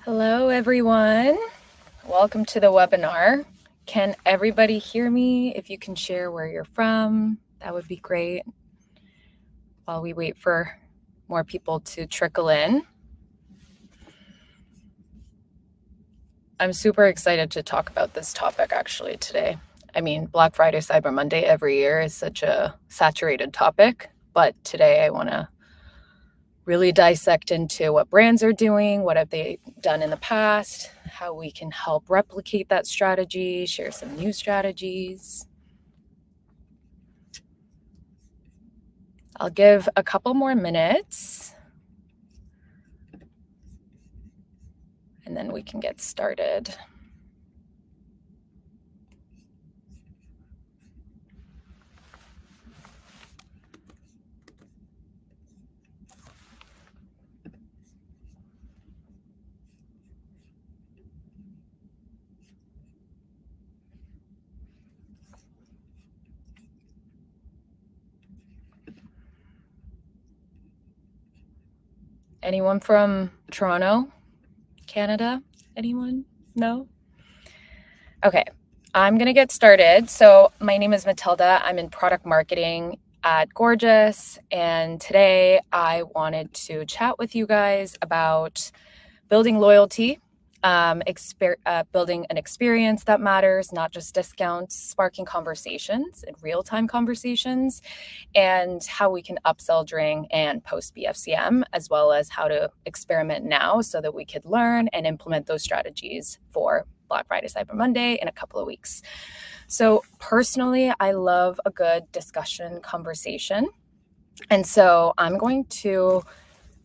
Hello, everyone. Welcome to the webinar. Can everybody hear me? If you can share where you're from, that would be great while we wait for more people to trickle in. I'm super excited to talk about this topic actually today. I mean, Black Friday, Cyber Monday every year is such a saturated topic, but today I want to really dissect into what brands are doing, what have they done in the past, how we can help replicate that strategy, share some new strategies. I'll give a couple more minutes and then we can get started. Anyone from Toronto, Canada? Anyone? No? Okay, I'm gonna get started. So my name is Matilda. I'm in product marketing at Gorgias, and today I wanted to chat with you guys about building loyalty, building an experience that matters, not just discounts, sparking conversations and real-time conversations, and how we can upsell during and post BFCM, as well as how to experiment now so that we could learn and implement those strategies for Black Friday, Cyber Monday in a couple of weeks. So personally, I love a good discussion conversation. And so I'm going to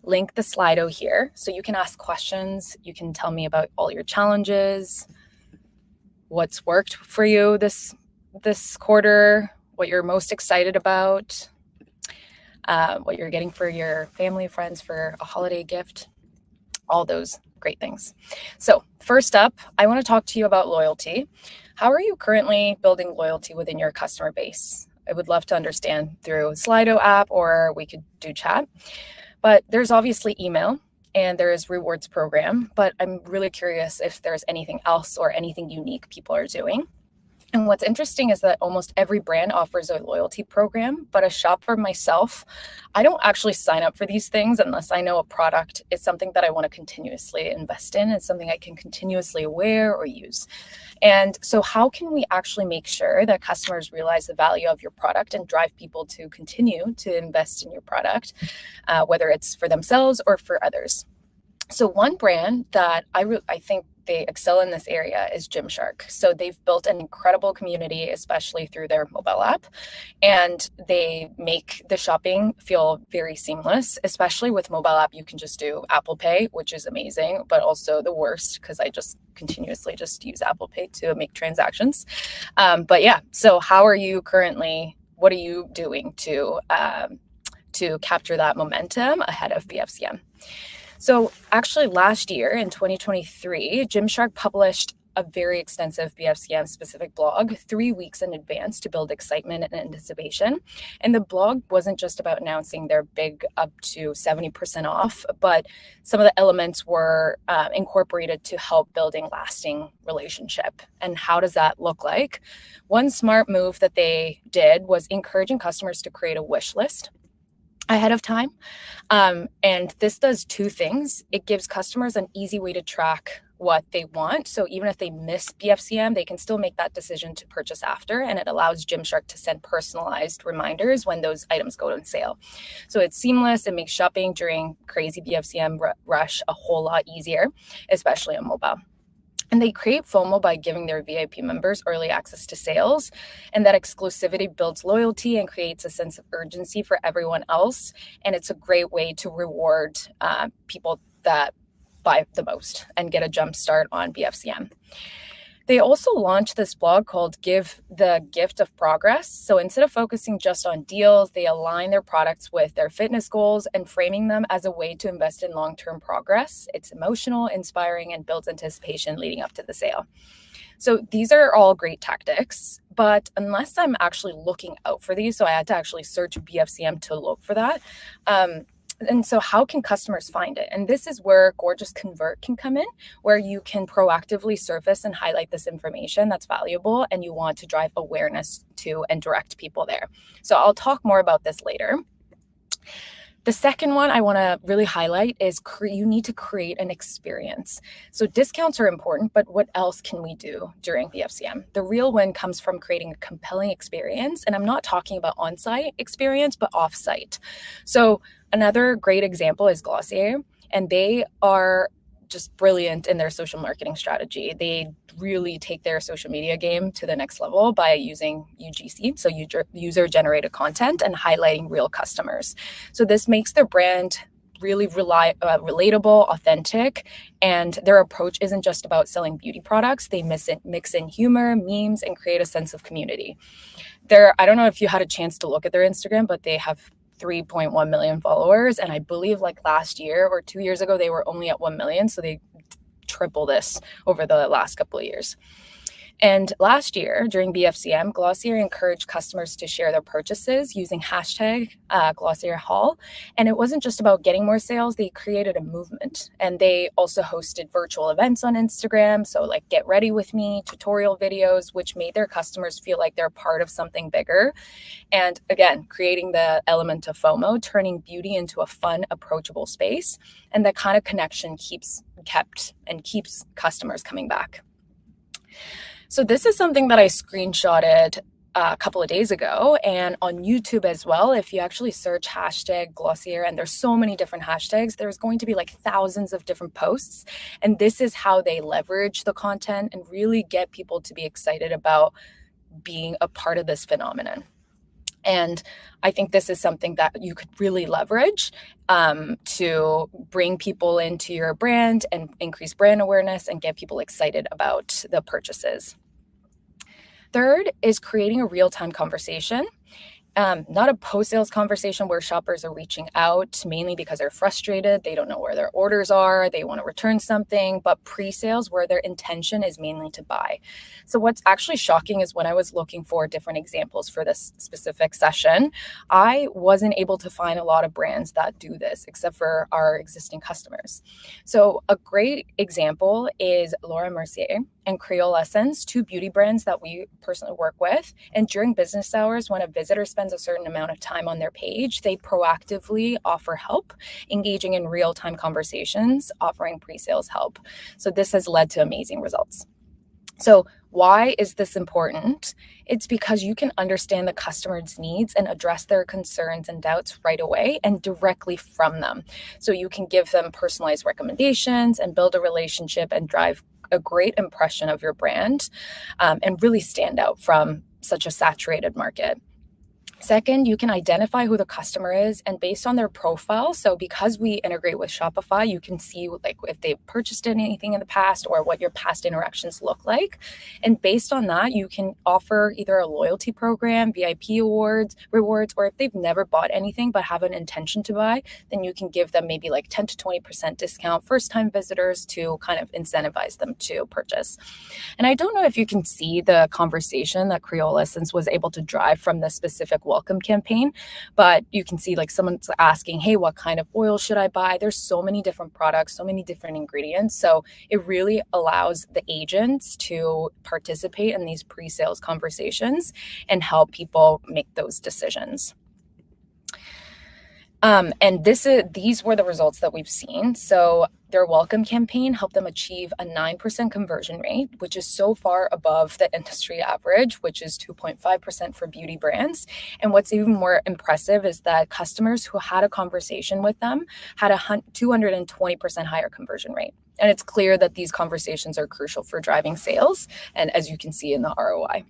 link the Slido here so you can ask questions. You can tell me about all your challenges, what's worked for you this quarter, what you're most excited about, what you're getting for your family, friends for a holiday gift, all those great things. So first up, I want to talk to you about loyalty. How are you currently building loyalty within your customer base? I would love to understand through Slido app, or we could do chat. But there's obviously email and there's rewards program, but I'm really curious if there's anything else or anything unique people are doing. And what's interesting is that almost every brand offers a loyalty program, but a shopper myself, I don't actually sign up for these things unless I know a product is something that I want to continuously invest in and something I can continuously wear or use. And so how can we actually make sure that customers realize the value of your product and drive people to continue to invest in your product, whether it's for themselves or for others? So one brand that I think they excel in this area is Gymshark. So they've built an incredible community, especially through their mobile app, and they make the shopping feel very seamless. Especially with mobile app, you can just do Apple Pay, which is amazing, but also the worst because I just continuously just use Apple Pay to make transactions. But yeah, so how are you currently? What are you doing to capture that momentum ahead of BFCM? So actually last year in 2023, Gymshark published a very extensive BFCM specific blog 3 weeks in advance to build excitement and anticipation. And the blog wasn't just about announcing their big up to 70% off, but some of the elements were incorporated to help building lasting relationship. And how does that look like? One smart move that they did was encouraging customers to create a wish list ahead of time. And this does two things. It gives customers an easy way to track what they want. So even if they miss BFCM, they can still make that decision to purchase after. And it allows Gymshark to send personalized reminders when those items go on sale. So it's seamless. It makes shopping during crazy BFCM rush a whole lot easier, especially on mobile. And they create FOMO by giving their VIP members early access to sales. And that exclusivity builds loyalty and creates a sense of urgency for everyone else. And it's a great way to reward people that buy the most and get a jump start on BFCM. They also launched this blog called Give the Gift of Progress. So instead of focusing just on deals, they align their products with their fitness goals and framing them as a way to invest in long-term progress. It's emotional, inspiring, and builds anticipation leading up to the sale. So these are all great tactics, but unless I'm actually looking out for these, so I had to actually search BFCM to look for that, And so how can customers find it? And this is where Gorgias Convert can come in, where you can proactively surface and highlight this information that's valuable and you want to drive awareness to and direct people there. So I'll talk more about this later. The second one I want to really highlight is you need to create an experience. So discounts are important, but what else can we do during BFCM? The real win comes from creating a compelling experience. And I'm not talking about on-site experience, but off-site. So another great example is Glossier, and they are just brilliant in their social marketing strategy. They really take their social media game to the next level by using UGC, so user-generated content, and highlighting real customers. So this makes their brand really relatable, authentic, and their approach isn't just about selling beauty products. They mix in humor, memes, and create a sense of community. I don't know if you had a chance to look at their Instagram, but they have 3.1 million followers. And I believe like last year or 2 years ago, they were only at 1 million. So they triple this over the last couple of years. And last year during BFCM, Glossier encouraged customers to share their purchases using hashtag Glossier Haul. And it wasn't just about getting more sales, they created a movement. And they also hosted virtual events on Instagram. So like Get Ready With Me, tutorial videos, which made their customers feel like they're part of something bigger. And again, creating the element of FOMO, turning beauty into a fun, approachable space. And that kind of connection keeps customers coming back. So this is something that I screenshotted a couple of days ago, and on YouTube as well. If you actually search hashtag Glossier, and there's so many different hashtags, there's going to be like thousands of different posts. And this is how they leverage the content and really get people to be excited about being a part of this phenomenon. And I think this is something that you could really leverage to bring people into your brand and increase brand awareness and get people excited about the purchases. Third is creating a real-time conversation. Not a post-sales conversation where shoppers are reaching out mainly because they're frustrated, they don't know where their orders are, they want to return something, but pre-sales where their intention is mainly to buy. So what's actually shocking is when I was looking for different examples for this specific session, I wasn't able to find a lot of brands that do this except for our existing customers. So a great example is Laura Mercier and Creole Essence, two beauty brands that we personally work with. And during business hours, when a visitor spends a certain amount of time on their page, they proactively offer help, engaging in real-time conversations, offering pre-sales help. So this has led to amazing results. So why is this important? It's because you can understand the customer's needs and address their concerns and doubts right away and directly from them. So you can give them personalized recommendations and build a relationship and drive a great impression of your brand and really stand out from such a saturated market. Second, you can identify who the customer is and based on their profile. So because we integrate with Shopify, you can see like if they've purchased anything in the past or what your past interactions look like. And based on that, you can offer either a loyalty program, VIP rewards, or if they've never bought anything but have an intention to buy, then you can give them maybe like 10 to 20% discount first-time visitors to kind of incentivize them to purchase. And I don't know if you can see the conversation that Creole Essence was able to drive from the specific welcome campaign, but you can see like someone's asking, hey, what kind of oil should I buy? There's so many different products, so many different ingredients. So it really allows the agents to participate in these pre-sales conversations and help people make those decisions. And these were the results that we've seen. So their welcome campaign helped them achieve a 9% conversion rate, which is so far above the industry average, which is 2.5% for beauty brands. And what's even more impressive is that customers who had a conversation with them had a 220% higher conversion rate. And it's clear that these conversations are crucial for driving sales, and as you can see in the ROI.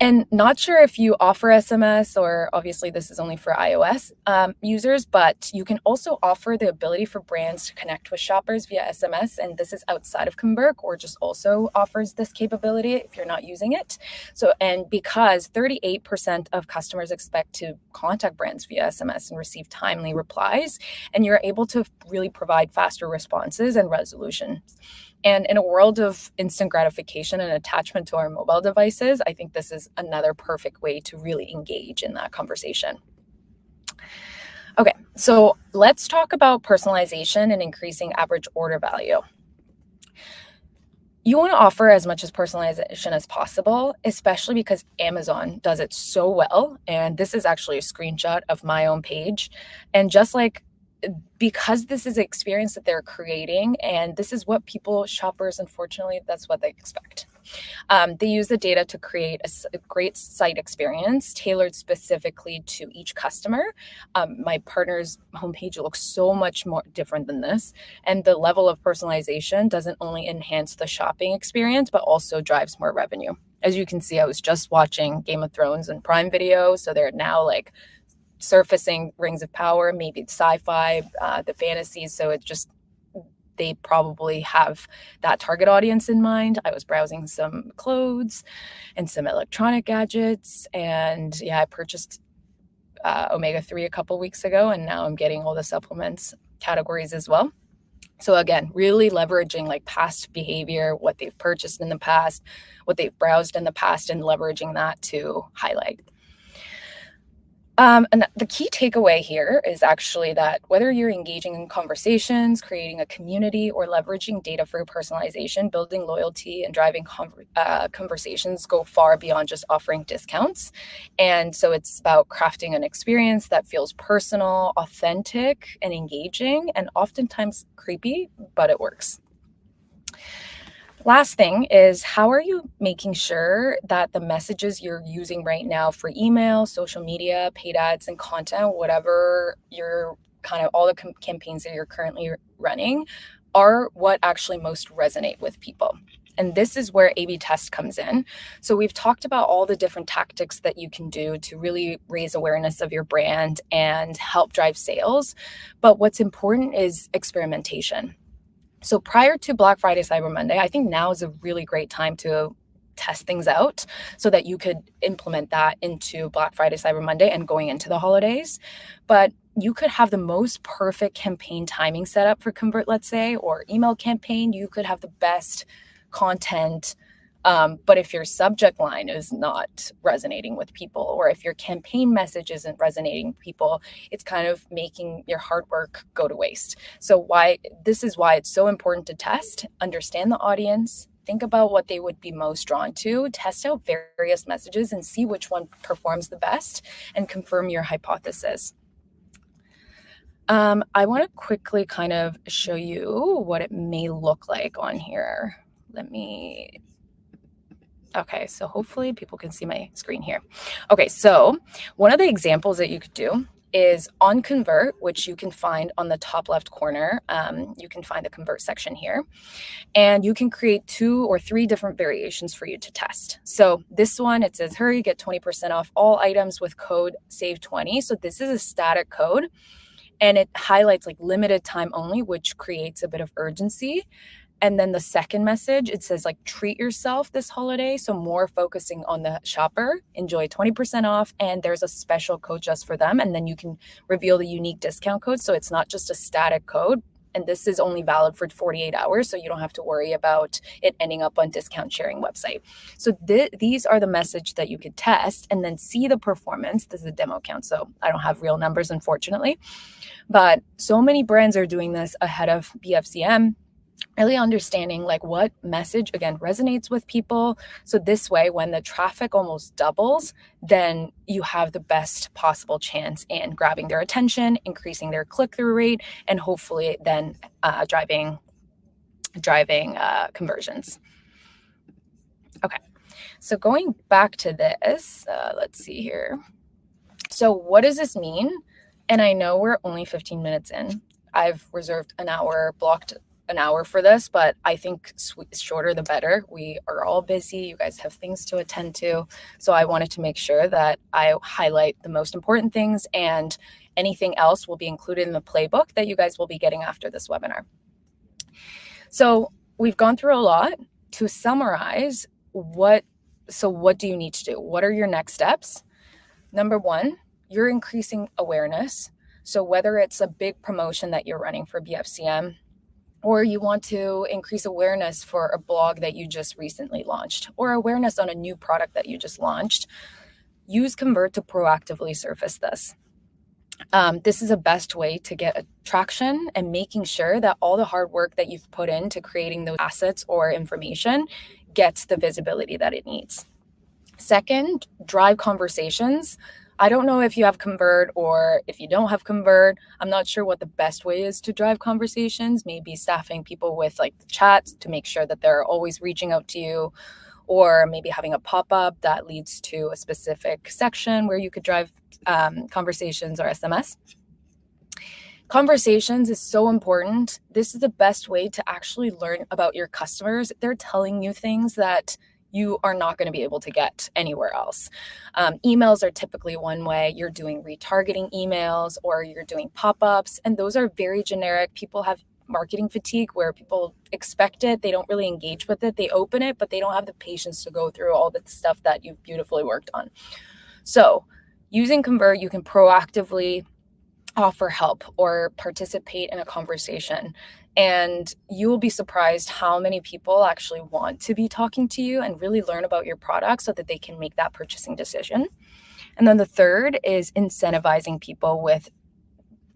And not sure if you offer SMS, or obviously this is only for iOS users, but you can also offer the ability for brands to connect with shoppers via SMS. And this is outside of Convert, or just also offers this capability if you're not using it. So, and because 38% of customers expect to contact brands via SMS and receive timely replies, and you're able to really provide faster responses and resolutions. And in a world of instant gratification and attachment to our mobile devices, I think this is another perfect way to really engage in that conversation. Okay, so let's talk about personalization and increasing average order value. You want to offer as much as personalization as possible, especially because Amazon does it so well. And this is actually a screenshot of my own page. And just like because this is an experience that they're creating, and this is what shoppers, unfortunately, that's what they expect. They use the data to create a great site experience tailored specifically to each customer. My partner's homepage looks so much more different than this. And the level of personalization doesn't only enhance the shopping experience, but also drives more revenue. As you can see, I was just watching Game of Thrones and Prime Video. So they're now like surfacing Rings of Power, maybe sci-fi, the fantasies. So it just they probably have that target audience in mind. I was browsing some clothes and some electronic gadgets. And yeah, I purchased omega-3 a couple weeks ago, and now I'm getting all the supplements categories as well. So again, really leveraging like past behavior, what they've purchased in the past, what they've browsed in the past, and leveraging that to highlight. And the key takeaway here is actually that whether you're engaging in conversations, creating a community, or leveraging data for personalization, building loyalty and driving conversations go far beyond just offering discounts. And so it's about crafting an experience that feels personal, authentic, and engaging, and oftentimes creepy, but it works. Last thing is, how are you making sure that the messages you're using right now for email, social media, paid ads, and content, whatever your kind of all the campaigns that you're currently running, are what actually most resonate with people? And this is where A/B test comes in. So we've talked about all the different tactics that you can do to really raise awareness of your brand and help drive sales. But what's important is experimentation. So prior to Black Friday, Cyber Monday, I think now is a really great time to test things out so that you could implement that into Black Friday, Cyber Monday, and going into the holidays. But you could have the most perfect campaign timing set up for Convert, let's say, or email campaign. You could have the best content. But if your subject line is not resonating with people, or if your campaign message isn't resonating with people, it's kind of making your hard work go to waste. So this is why it's so important to test, understand the audience, think about what they would be most drawn to, test out various messages and see which one performs the best, and confirm your hypothesis. I want to quickly kind of show you what it may look like on here. Okay, so hopefully people can see my screen here. Okay, so one of the examples that you could do is on Convert, which you can find on the top left corner. You can find the Convert section here, and you can create 2 or 3 different variations for you to test. So this one, it says, hurry, get 20% off all items with code SAVE20. So this is a static code, and it highlights like limited time only, which creates a bit of urgency. And then the second message, it says like treat yourself this holiday. So more focusing on the shopper, enjoy 20% off. And there's a special code just for them. And then you can reveal the unique discount code. So it's not just a static code. And this is only valid for 48 hours. So you don't have to worry about it ending up on discount sharing website. So these are the message that you could test and then see the performance. This is a demo account, so I don't have real numbers, unfortunately. But so many brands are doing this ahead of BFCM, really understanding like what message, again, resonates with people. So this way, when the traffic almost doubles, then you have the best possible chance in grabbing their attention, increasing their click-through rate, and hopefully then driving conversions. Okay, so going back to this, let's see here. So what does this mean? And I know we're only 15 minutes in. I've reserved blocked an hour for this, but I think shorter the better. We are all busy. You guys have things to attend to. So I wanted to make sure that I highlight the most important things, and anything else will be included in the playbook that you guys will be getting after this webinar. So we've gone through a lot. To summarize, what do you need to do? What are your next steps? Number 1, you're increasing awareness. So whether it's a big promotion that you're running for BFCM, or you want to increase awareness for a blog that you just recently launched, or awareness on a new product that you just launched, use Convert to proactively surface this. This is the best way to get traction and making sure that all the hard work that you've put into creating those assets or information gets the visibility that it needs. Second, drive conversations. I don't know if you have Convert or if you don't have Convert. I'm not sure what the best way is to drive conversations. Maybe staffing people with like chats to make sure that they're always reaching out to you, or maybe having a pop-up that leads to a specific section where you could drive conversations or SMS. Conversations is so important. This is the best way to actually learn about your customers. They're telling you things that you are not going to be able to get anywhere else. Emails are typically one way. You're doing retargeting emails or you're doing pop-ups, and those are very generic. People have marketing fatigue where people expect it. They don't really engage with it. They open it, but they don't have the patience to go through all the stuff that you've beautifully worked on. So using Convert, you can proactively offer help or participate in a conversation. And you will be surprised how many people actually want to be talking to you and really learn about your product so that they can make that purchasing decision. And then the third is incentivizing people with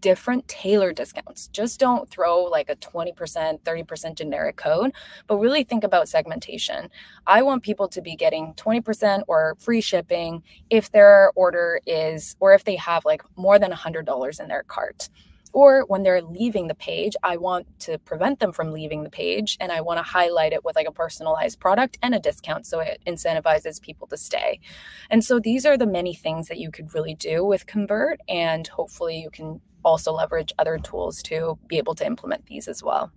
different tailored discounts. Just don't throw like a 20%, 30% generic code, but really think about segmentation. I want people to be getting 20% or free shipping if their order is, or if they have like more than $100 in their cart. Or when they're leaving the page, I want to prevent them from leaving the page, and I want to highlight it with like a personalized product and a discount so it incentivizes people to stay. And so these are the many things that you could really do with Convert, and hopefully you can also leverage other tools to be able to implement these as well.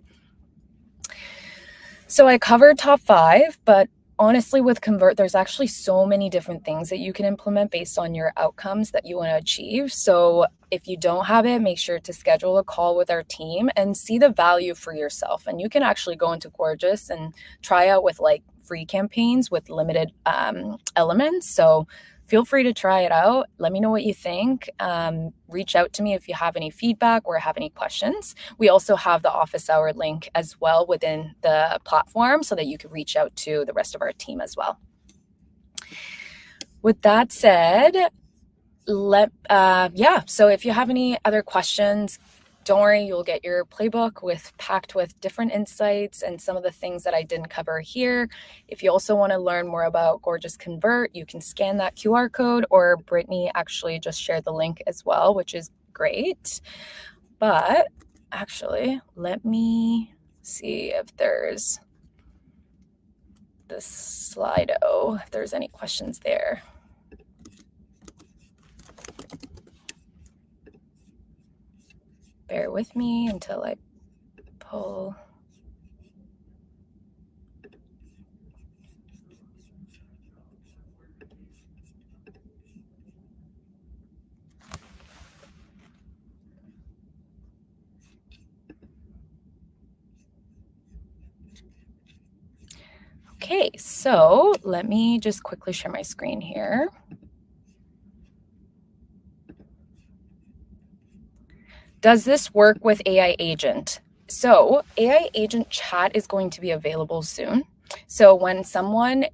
So I covered top 5, but honestly with Convert, there's actually so many different things that you can implement based on your outcomes that you want to achieve. So if you don't have it, make sure to schedule a call with our team and see the value for yourself. And you can actually go into Gorgias and try out with like free campaigns with limited elements. So feel free to try it out. Let me know what you think. Reach out to me if you have any feedback or have any questions. We also have the office hour link as well within the platform so that you can reach out to the rest of our team as well. With that said, so if you have any other questions, don't worry, you'll get your playbook packed with different insights and some of the things that I didn't cover here. If you also want to learn more about Gorgias Convert, you can scan that QR code, or Brittany actually just shared the link as well, which is great. But actually, let me see if there's this Slido, if there's any questions there. Bear with me until I pull. Okay, so let me just quickly share my screen here. Does this work with AI Agent? So AI Agent chat is going to be available soon. So when someone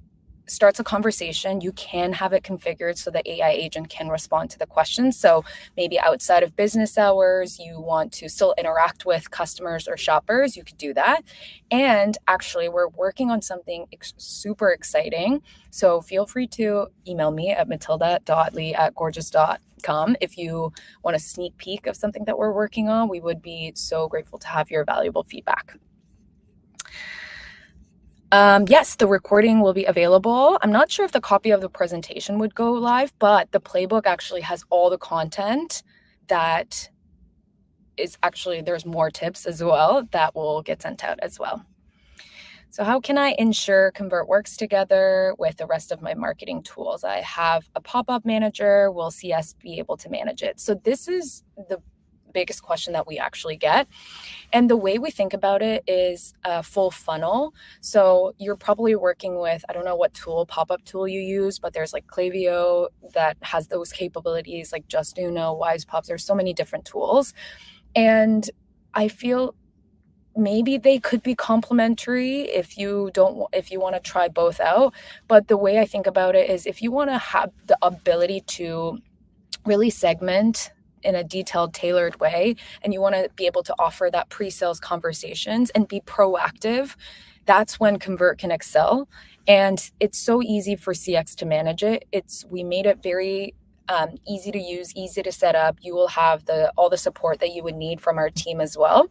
starts a conversation, you can have it configured so the AI agent can respond to the questions. So maybe outside of business hours, you want to still interact with customers or shoppers, you could do that. And actually, we're working on something super exciting. So feel free to email me at matilda.lee@gorgias.com if you want a sneak peek of something that we're working on. We would be so grateful to have your valuable feedback. Yes, the recording will be available. I'm not sure if the copy of the presentation would go live, but the playbook actually has all the content that is actually, there's more tips as well that will get sent out as well. So how can I ensure Convert works together with the rest of my marketing tools? I have a pop-up manager. Will CS be able to manage it? So this is the biggest question that we actually get. And the way we think about it is a full funnel. So you're probably working with, I don't know what pop-up tool you use, but there's like Klaviyo that has those capabilities, like Just Uno, Wise Pops. There's so many different tools. And I feel maybe they could be complementary if you want to try both out. But the way I think about it is if you want to have the ability to really segment in a detailed, tailored way, and you want to be able to offer that pre-sales conversations and be proactive, that's when Convert can excel. And it's so easy for CX to manage it. We made it very easy to use, easy to set up. You will have all the support that you would need from our team as well.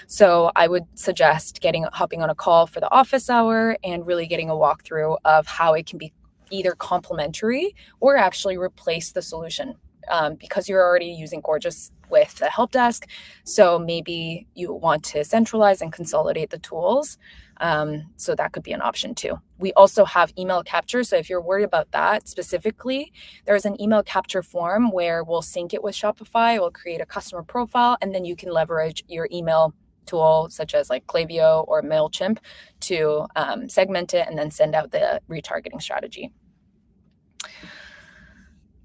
So I would suggest hopping on a call for the office hour and really getting a walkthrough of how it can be either complementary or actually replace the solution, because you're already using Gorgias with the help desk. So maybe you want to centralize and consolidate the tools. So that could be an option too. We also have email capture. So if you're worried about that specifically, there's an email capture form where we'll sync it with Shopify. We'll create a customer profile, and then you can leverage your email tool such as like Klaviyo or MailChimp to segment it and then send out the retargeting strategy.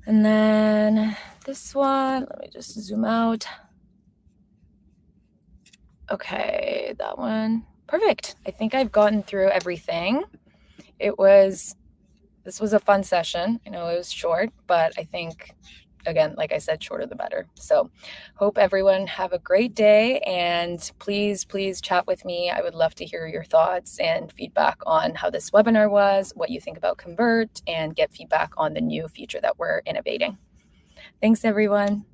And then this one, let me just zoom out. Okay, that one. Perfect. I think I've gotten through everything. This was a fun session. I know it was short, but I think, again, like I said, shorter the better. So hope everyone have a great day, and please chat with me. I would love to hear your thoughts and feedback on how this webinar was, what you think about Convert, and get feedback on the new feature that we're innovating. Thanks, everyone.